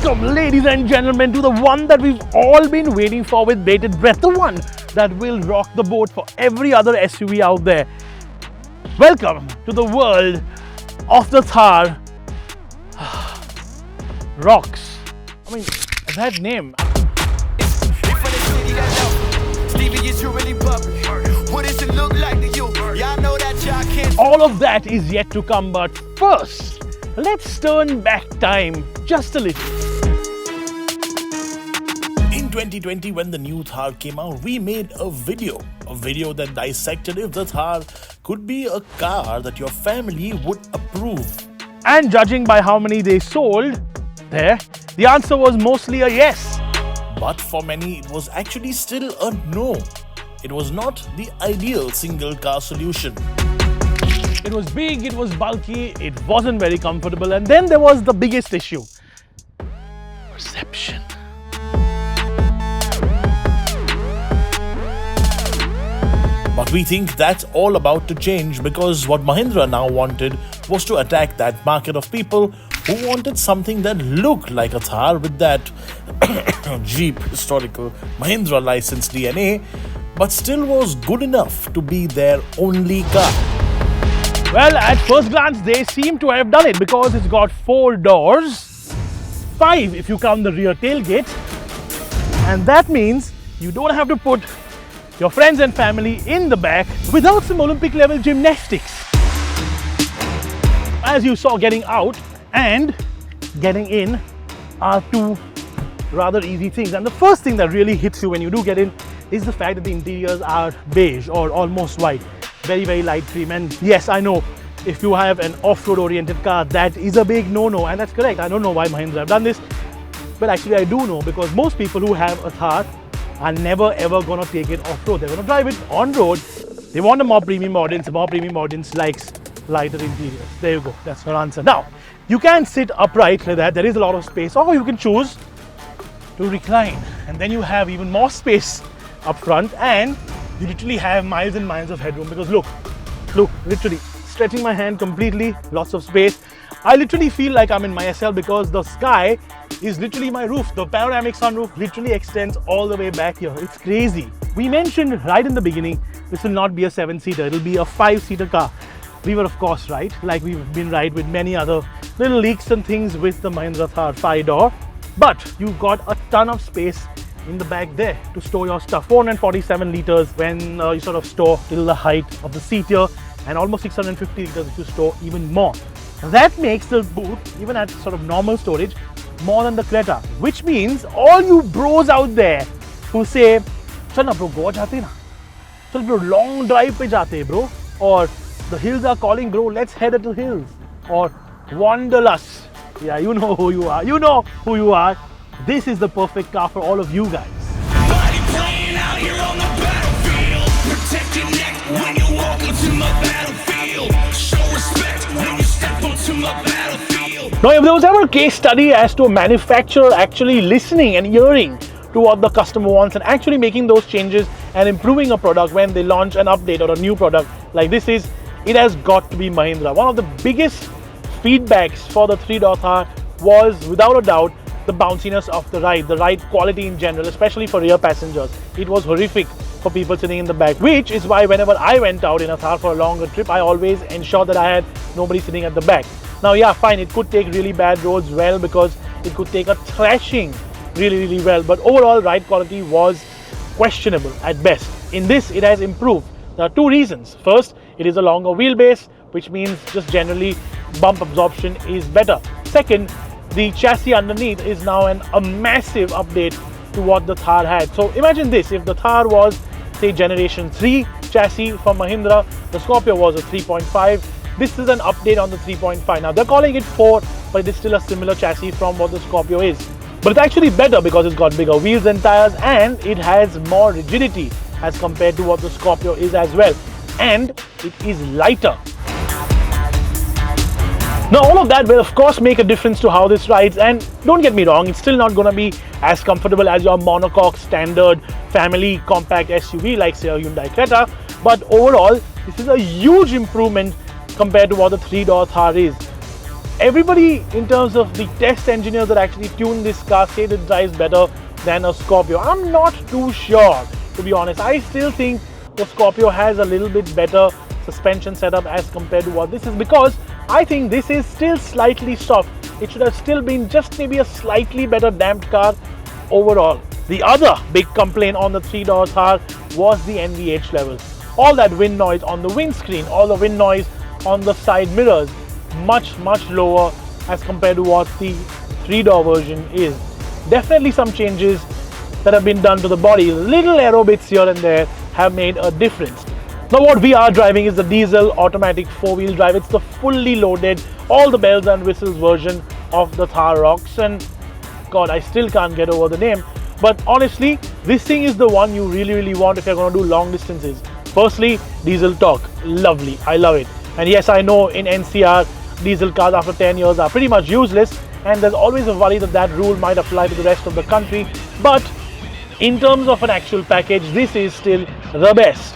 Welcome, ladies and gentlemen, to the one that we've all been waiting for with bated breath, the one that will rock the boat for every other SUV out there. Welcome to the world of the Thar Roxx. I mean, that name. All of that is yet to come, but first, let's turn back time just a little. In 2020, when the new Thar came out, we made a video that dissected if the Thar could be a car that your family would approve. And judging by how many they sold, the answer was mostly a yes. But for many, it was actually still a no. It was not the ideal single car solution. It was big, it was bulky, it wasn't very comfortable, and then there was the biggest issue: perception. But we think that's all about to change, because what Mahindra now wanted was to attack that market of people who wanted something that looked like a Thar with that Jeep historical Mahindra license DNA, but still was good enough to be their only car. Well, at first glance, they seem to have done it, because it's got 4 doors, 5 if you count the rear tailgate, and that means you don't have to put your friends and family in the back without some Olympic level gymnastics. As you saw, getting out and getting in are 2 rather easy things, and the first thing that really hits you when you do get in is the fact that the interiors are beige or almost white. Very, very light cream. And yes, I know, if you have an off-road oriented car, that is a big no-no, and that's correct. I don't know why Mahindra have done this, but actually I do know, because most people who have a Thar are never ever gonna take it off-road. They're gonna drive it on-road. They want a more premium audience. A more premium audience likes lighter interiors. There you go, that's your answer. Now, you can sit upright like that. There is a lot of space, or you can choose to recline, and then you have even more space up front, and you literally have miles and miles of headroom, because look, literally stretching my hand completely, lots of space. I literally feel like I'm in my SL, because the sky is literally my roof. The panoramic sunroof literally extends all the way back here. It's crazy. We mentioned right in the beginning, this will not be a 7-seater, it'll be a 5-seater car. We were of course right, like we've been right with many other little leaks and things with the Mahindra Thar 5-door. But you've got a ton of space in the back there to store your stuff. 447 liters when you sort of store till the height of the seat here, and almost 650 liters if you store even more. That makes the boot, even at sort of normal storage, more than the Creta, which means all you bros out there who say, "Chal na bro, Goa jate na. Chal bro, long drive pe jate bro," or "The hills are calling bro, let's head to the hills," or "Wanderlust." Yeah, you know who you are. You know who you are. This is the perfect car for all of you guys. Body playing out here on the battlefield. Protect your neck when you walk into my battlefield. Show respect when you step onto my battlefield. Now, if there was ever a case study as to a manufacturer actually listening and hearing to what the customer wants and actually making those changes and improving a product when they launch an update or a new product like this is, it has got to be Mahindra. One of the biggest feedbacks for the 3-door Thar was, without a doubt, the bounciness of the ride quality in general, especially for rear passengers. It was horrific for people sitting in the back, which is why whenever I went out in a Thar for a longer trip, I always ensured that I had nobody sitting at the back. Now, yeah, fine, it could take really bad roads well, because it could take a thrashing really well, but overall ride quality was questionable at best. In this, it has improved. There are 2 reasons. First, it is a longer wheelbase, which means just generally bump absorption is better. Second, the chassis underneath is now a massive update to what the Thar had. So imagine this, if the Thar was, say, generation 3 chassis from Mahindra, the Scorpio was a 3.5, this is an update on the 3.5. Now they're calling it 4, but it is still a similar chassis from what the Scorpio is. But it's actually better because it's got bigger wheels and tires, and it has more rigidity as compared to what the Scorpio is as well. And it is lighter. Now, all of that will of course make a difference to how this rides, and don't get me wrong, it's still not going to be as comfortable as your monocoque standard family compact SUV like say a Hyundai Creta, but overall this is a huge improvement compared to what the 3-door Thar is. Everybody in terms of the test engineers that actually tuned this car say it drives better than a Scorpio. I'm not too sure, to be honest. I still think the Scorpio has a little bit better suspension setup as compared to what this is, because I think this is still slightly soft. It should have still been just maybe a slightly better damped car overall. The other big complaint on the 3-door Thar was the NVH levels. All that wind noise on the windscreen, all the wind noise on the side mirrors, much lower as compared to what the 3-door version is. Definitely some changes that have been done to the body. Little aero bits here and there have made a difference. Now what we are driving is the diesel automatic 4-wheel drive. It's the fully loaded, all the bells and whistles version of the Thar Roxx, and God, I still can't get over the name. But honestly, this thing is the one you really want if you're going to do long distances. Firstly, diesel torque, lovely, I love it. And yes, I know in NCR, diesel cars after 10 years are pretty much useless, and there's always a worry that that rule might apply to the rest of the country. But in terms of an actual package, this is still the best.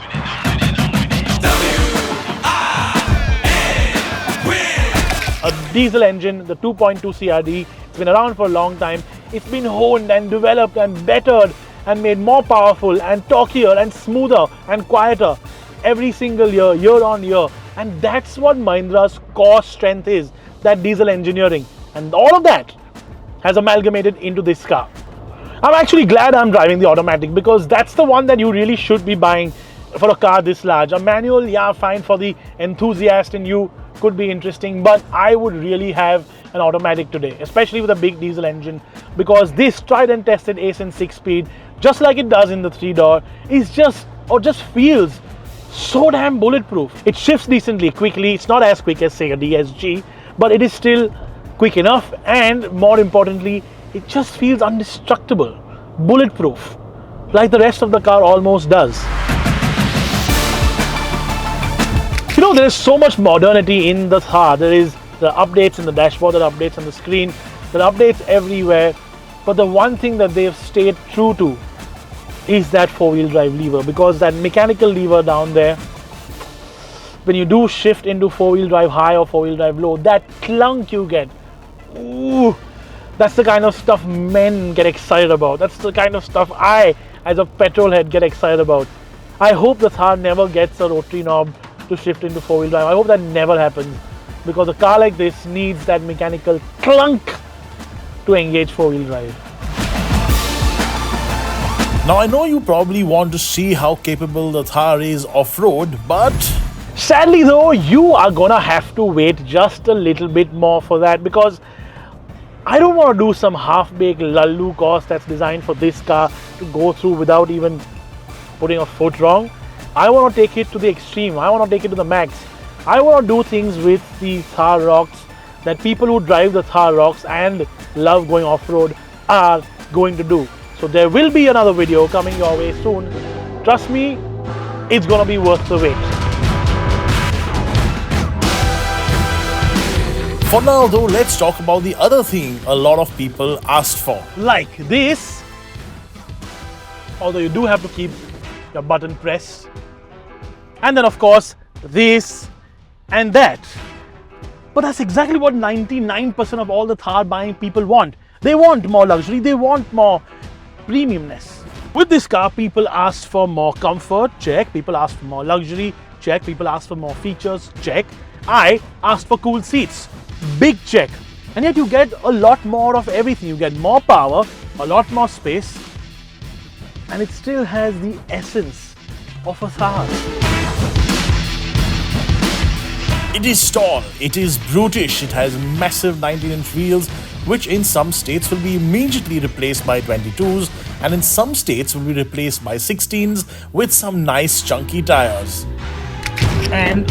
A diesel engine, the 2.2 CRD, it's been around for a long time. It's been honed and developed and bettered and made more powerful and torquier and smoother and quieter every single year, year on year. And that's what Mahindra's core strength is, that diesel engineering. And all of that has amalgamated into this car. I'm actually glad I'm driving the automatic, because that's the one that you really should be buying for a car this large. A manual, yeah, fine, for the enthusiast in you, could be interesting, but I would really have an automatic today, especially with a big diesel engine, because this tried and tested ace and 6-speed, just like it does in the 3-door, is just feels so damn bulletproof. It shifts decently quickly. It's not as quick as, say, a DSG, but it is still quick enough, and more importantly, it just feels indestructible, bulletproof, like the rest of the car almost does. You know, there is so much modernity in the Thar. There is the updates in the dashboard, there are updates on the screen, there are updates everywhere, but the one thing that they have stayed true to is that 4-wheel drive lever, because that mechanical lever down there, when you do shift into 4-wheel drive high or 4-wheel drive low, that clunk you get, ooh, that's the kind of stuff men get excited about. That's the kind of stuff I, as a petrol head, get excited about. I hope the Thar never gets a rotary knob to shift into 4-wheel drive. I hope that never happens, because a car like this needs that mechanical clunk to engage 4-wheel drive. Now I know you probably want to see how capable the Thar is off-road, but sadly though, you are gonna have to wait just a little bit more for that, because I don't want to do some half-baked lallu course that's designed for this car to go through without even putting a foot wrong. I want to take it to the extreme. I want to take it to the max. I want to do things with the Thar Roxx that people who drive the Thar Roxx and love going off-road are going to do. So there will be another video coming your way soon. Trust me, it's going to be worth the wait. for now though, let's talk about the other thing a lot of people asked for. Like this, although you do have to keep your button pressed. And then of course, this and that. But that's exactly what 99% of all the Thar buying people want. They want more luxury, they want more premiumness. With this car, people asked for more comfort, check. People asked for more luxury, check. People asked for more features, check. I asked for cool seats, big check. And yet you get a lot more of everything. You get more power, a lot more space, and it still has the essence of a Thar. It is tall, it is brutish, it has massive 19-inch wheels, which in some states will be immediately replaced by 22s, and in some states will be replaced by 16s with some nice chunky tires. And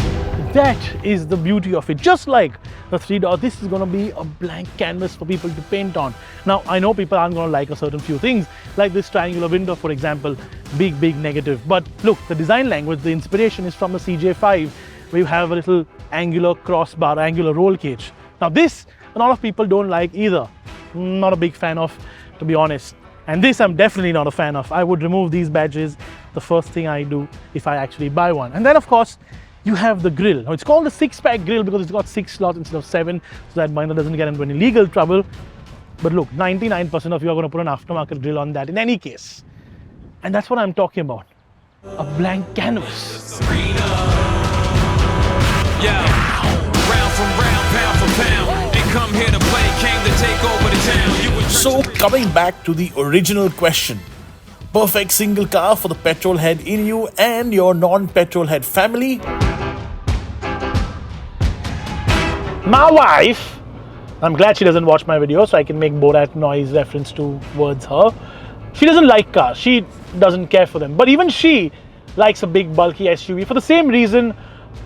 that is the beauty of it. Just like the 3-door, this is going to be a blank canvas for people to paint on. Now, I know people aren't going to like a certain few things, like this triangular window, for example, big negative. But look, the design language, the inspiration is from the CJ5, where you have a little angular crossbar, angular roll cage. Now this, a lot of people don't like either. Not a big fan of, to be honest. And this I'm definitely not a fan of. I would remove these badges the first thing I do if I actually buy one. And then of course, you have the grill. Now, it's called the 6-pack grill because it's got 6 slots instead of 7, so that Mahindra doesn't get into any legal trouble. But look, 99% of you are going to put an aftermarket grill on that in any case. And that's what I'm talking about. A blank canvas. Yeah, round from round, pound for pound. They come here to play, came to take over the town. You would So coming back to the original question, perfect single car for the petrol head in you and your non-petrol head family. My wife, I'm glad she doesn't watch my video, so I can make Borat noise reference towards her. She doesn't like cars. She doesn't care for them. But even she likes a big bulky SUV for the same reason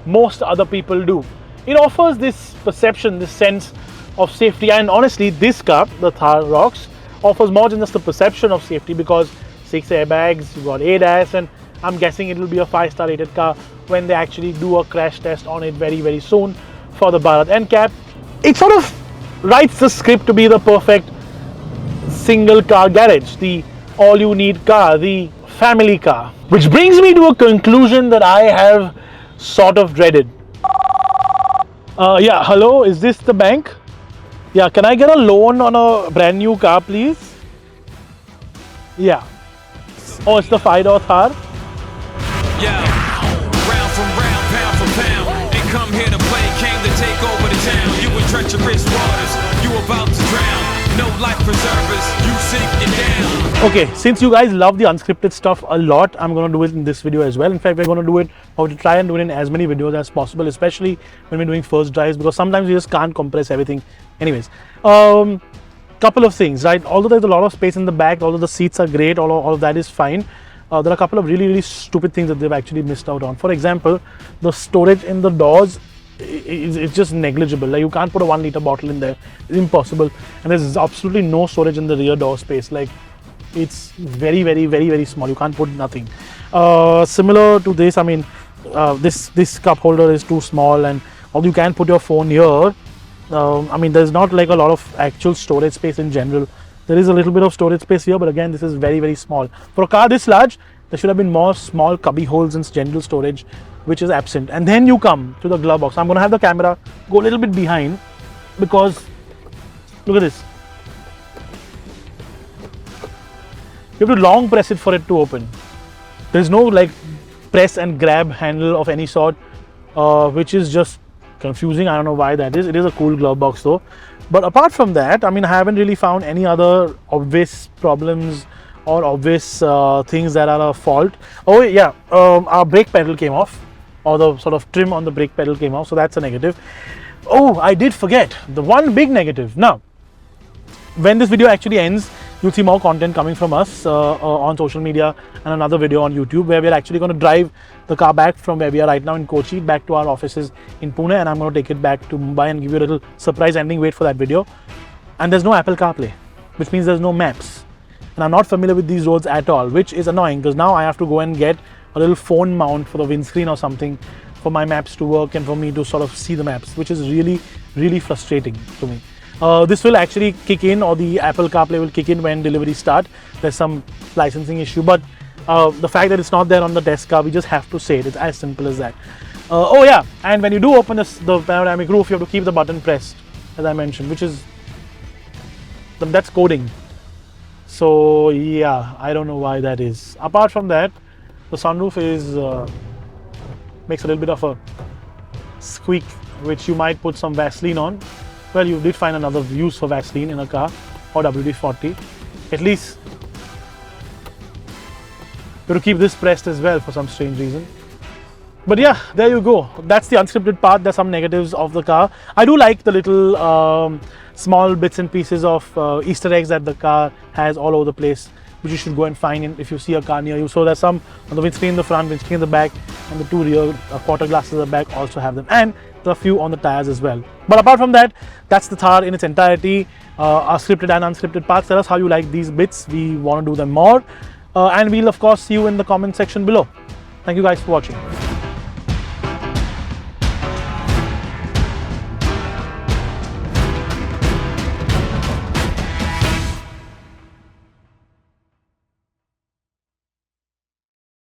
most other people do. It offers this perception, this sense of safety, and honestly this car, the Thar Roxx, offers more than just the perception of safety because 6 airbags, you got ADAS, and I'm guessing it will be a 5-star rated car when they actually do a crash test on it very soon for the Bharat NCAP. It sort of writes the script to be the perfect single car garage, the all you need car, the family car. Which brings me to a conclusion that I have sort of dreaded. Yeah, hello, is this the bank? Yeah, can I get a loan on a brand new car, please? Yeah. Oh, it's the 5-door Thar? Yeah, round from round, pound for pound. They come here to play, came to take over the town. You in treacherous waters, you about to drown. No life preservers, you sinking down. Okay, since you guys love the unscripted stuff a lot, I'm going to do it in this video as well. In fact, we're going to do it, or to try and do it in as many videos as possible, especially when we're doing first drives, because sometimes you just can't compress everything. Anyways, couple of things, right? Although there's a lot of space in the back, although the seats are great, all of that is fine, there are a couple of really stupid things that they've actually missed out on. For example, the storage in the doors it's just negligible. Like, you can't put a 1 liter bottle in there. It's impossible. And there's absolutely no storage in the rear door space. Like, it's very small. You can't put nothing. Similar to this, I mean, this cup holder is too small, and although you can put your phone here, I mean, there's not like a lot of actual storage space in general. There is a little bit of storage space here, but again, this is very small. For a car this large, there should have been more small cubby holes and general storage, which is absent. And then you come to the glove box. I'm going to have the camera go a little bit behind because look at this. You have to long press it for it to open. There's no like press and grab handle of any sort, which is just confusing. I don't know why that is. It is a cool glove box though. But apart from that, I mean, I haven't really found any other obvious problems or obvious things that are a fault. Oh yeah, our brake pedal came off, or the sort of trim on the brake pedal came off, so that's a negative. Oh, I did forget the one big negative. Now, when this video actually ends, you'll see more content coming from us on social media and another video on YouTube where we're actually going to drive the car back from where we are right now in Kochi back to our offices in Pune, and I'm going to take it back to Mumbai and give you a little surprise ending. Wait for that video. And there's no Apple CarPlay, which means there's no maps. And I'm not familiar with these roads at all, which is annoying because now I have to go and get a little phone mount for the windscreen or something for my maps to work and for me to sort of see the maps, which is really frustrating to me. This will actually kick in, or the Apple CarPlay will kick in when deliveries start. There's some licensing issue, but the fact that it's not there on the test car, we just have to say it. It's as simple as that. Oh yeah, and when you do open the panoramic roof, you have to keep the button pressed, as I mentioned, which is, that's coding. So yeah, I don't know why that is. Apart from that, the sunroof is makes a little bit of a squeak, which you might put some Vaseline on. Well, you did find another use for Vaseline in a car, or WD-40. At least you have to keep this pressed as well for some strange reason. But yeah, there you go. That's the unscripted part. There's some negatives of the car. I do like the little small bits and pieces of Easter eggs that the car has all over the place, which you should go and find if you see a car near you. So there's some on the windscreen in the front, windscreen in the back, and the two rear quarter glasses at the back also have them. And there are a few on the tires as well. But apart from that, that's the Thar in its entirety. Our scripted and unscripted parts. Tell us how you like these bits. We want to do them more. And we'll of course see you in the comment section below. Thank you guys for watching.